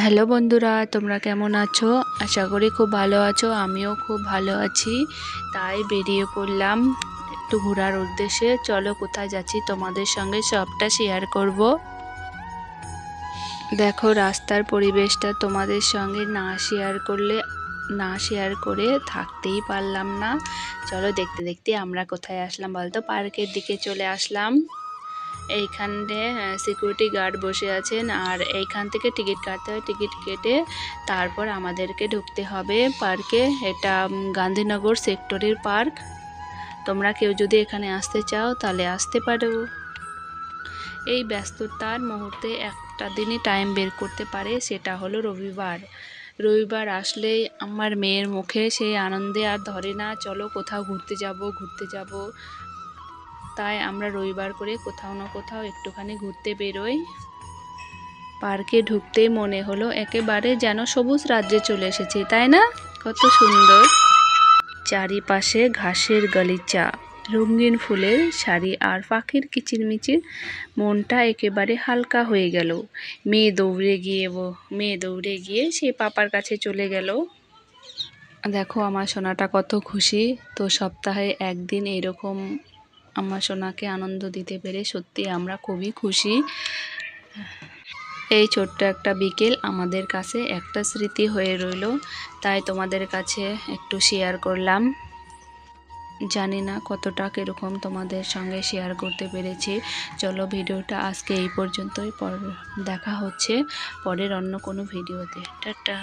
Hello বন্ধুরা, তোমরা কেমন আছো? আশা করি খুব ভালো আছো। আমিও খুব ভালো আছি। তাই বেরিয়ে পড়লাম একটু ঘোরার উদ্দেশ্যে। চলো কোথায় যাচ্ছি তোমাদের সঙ্গে সবটা শেয়ার করব। দেখো রাস্তার পরিবেশটা তোমাদের সঙ্গে না শেয়ার করে থাকতেই পারলাম না। চলো দেখতে দেখতে আমরা কোথায় আসলাম বলতো? পার্কের দিকে চলে আসলাম। এইখানে সিকিউরিটি গার্ড বসে আছেন, আর এইখান থেকে টিকিট কাটতে হয়। টিকিট কেটে তারপর আমাদেরকে ঢুকতে হবে পার্কে। এটা গান্ধীনগর সেক্টরের পার্ক। তোমরা কেউ যদি এখানে আসতে চাও তাহলে আসতে পারো। এই ব্যস্ততার মুহূর্তে একটা দিনই টাইম বের করতে পারে, সেটা হলো রবিবার। রবিবার আসলেই আমার মেয়ের মুখে সেই আনন্দে আর ধরে না, চলো কোথাও ঘুরতে যাব। তাই আমরা রবিবার করে কোথাও না কোথাও একটুখানি ঘুরতে বেরোই। পার্কে ঢুকতেই মনে হলো একেবারে যেন সবুজ রাজ্যে চলে এসেছি, তাই না? কত সুন্দর চারিপাশে ঘাসের গালিচা, রঙিন ফুলের সারি আর পাখির কিচিরমিচির। মনটা একেবারে হালকা হয়ে গেল। মেয়ে দৌড়ে গিয়ে সে পাপার কাছে চলে গেল। দেখো আমার সোনাটা কত খুশি। তো সপ্তাহে একদিন এরকম আমার সোনাকে আনন্দ দিতে পেরে সত্যি আমরা খুবই খুশি। এই ছোট্ট একটা বিকেল আমাদের কাছে একটা স্মৃতি হয়ে রইল, তাই তোমাদের কাছে একটু শেয়ার করলাম। জানি না কতটা কীরকম তোমাদের সঙ্গে শেয়ার করতে পেরেছি। চলো ভিডিওটা আজকে এই পর্যন্তই। দেখা হচ্ছে পরের অন্য কোনো ভিডিওতে। টাটা।